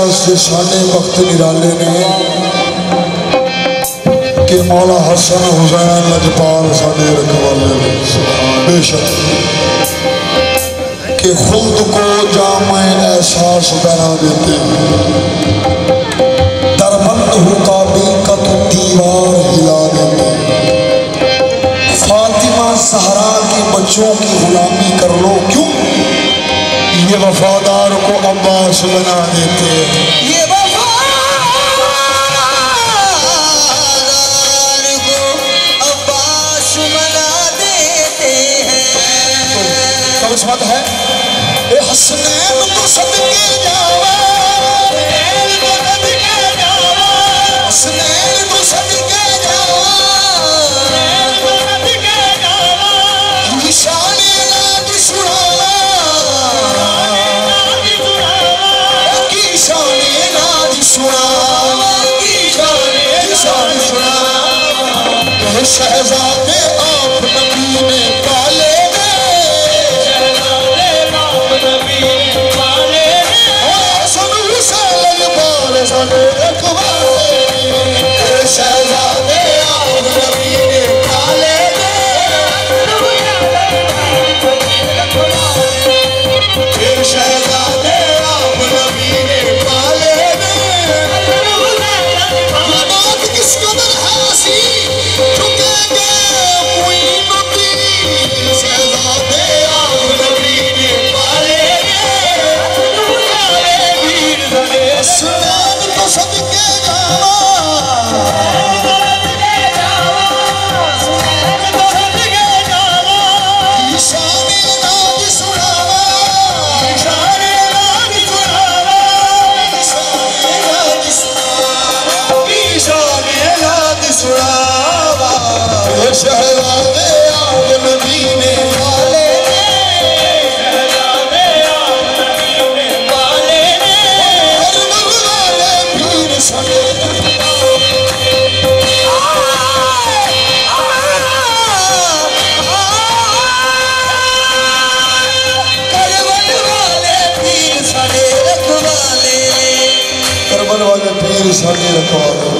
वास्ते साढ़े वक्त निराले ने कि मौला हसन हुसैन लजपाल साढ़े रखवाले बेशक कि खुद को जामे एहसास बना देते दरबंद हुकाबी का तो दीवार हिला देते फातिमा सहरा के बच्चों की गुलामी कर लो क्यों ये वफादार को अब्बास बना देते ये वफादार को अब्बास बना देते हैं। तो बात है ए हसनैन तो सदके जावा हसनैन तो सदके जावा निशाने नाद सुनावा की शाने नाद सुनावा की शाने सुनावा शहजादे आप नबी ने पाले शहजादे आप नबी ने पाले शहजादे आप नबी ने पाले बात किस कदर हंसी झुकेंगे मुईनुद्दीन शहजादे आप नबी ने पाले सुनान तो सदके जावा शहजादे आप नबी ने पाले शहजादे आप नबी ने पाले करबला पीर सने करबल वाले पीर सने रखवाले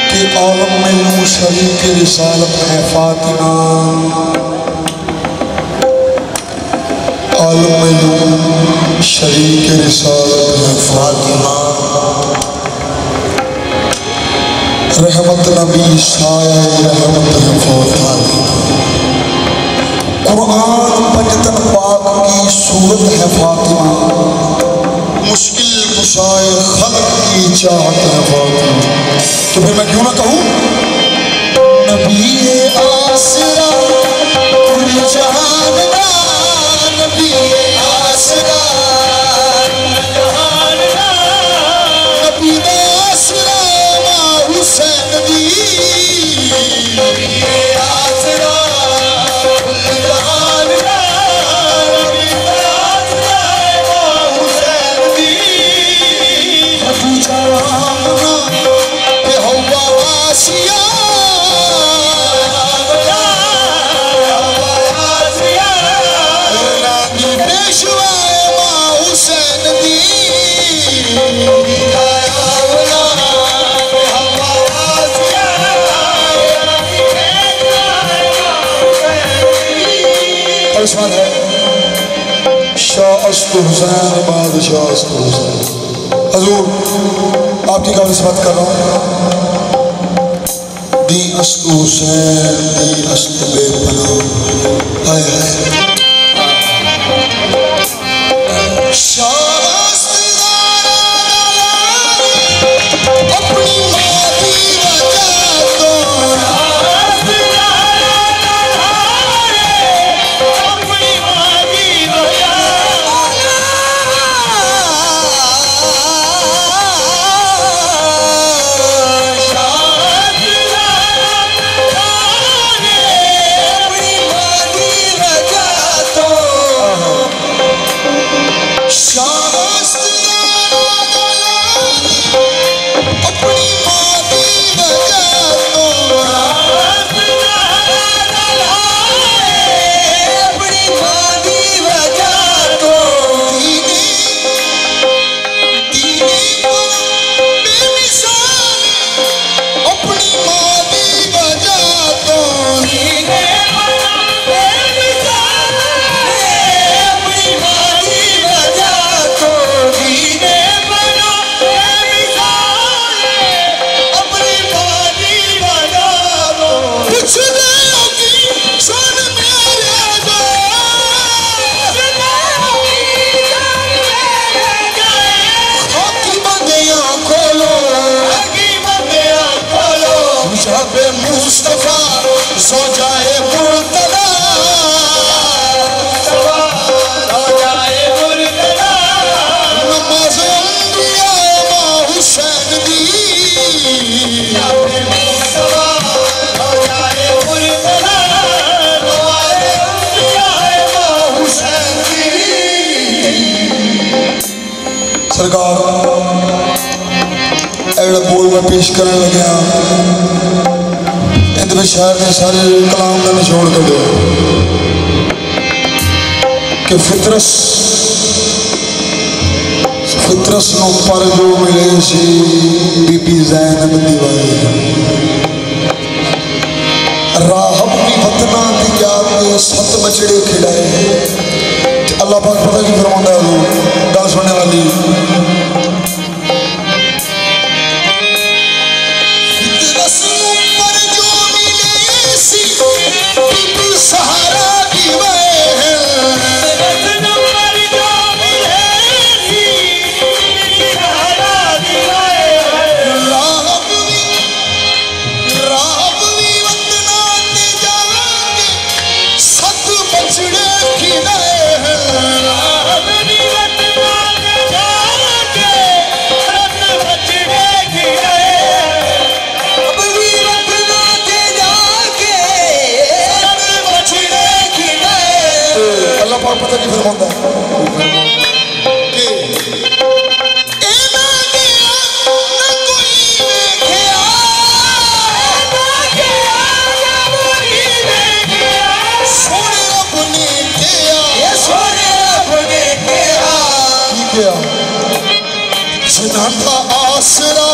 कि आलम में यूं शरीक रिसालत है फातिमा आलम में यूं शरीक रिसालत है फातिमा रहमत नबी साया रहमत है फातिमा कुरान पंजतन पाक की सूरत है फातिमा मुश्किल कुशाए खल्क की चाहत है फातिमा तो फिर मैं क्यों ना कहूं नबी आसरा कुल जहान दा नबी आसरा जहान दा नबी आसरा मा हुसैन दी नबी आसरा कुल जहान दा नबी आसरा मा हुसैन दी अबू जवान शाह अस्तु हुसैन बादशाह अस्तु हुसैन हजूर आपकी कब इस्मत कर रहा हूँ दी अस्तु हुसैन दी अस्तु बेपना हाय हाय अपनी माँ की वजह तो शाह एड़ा बोल मैं पेश करने लगे इधर शायर ने सारे कलाम का निचोड़ कर कि फितरस नो पर जो मिले सी बीबी ज़ैनब दीवाए राहब भी वतना दी याद में 7 बछड़े खिलाए। अल्लाह पाक पता की फरमाता है गल सुनने वाली पता नहीं फिर होता कि आसरा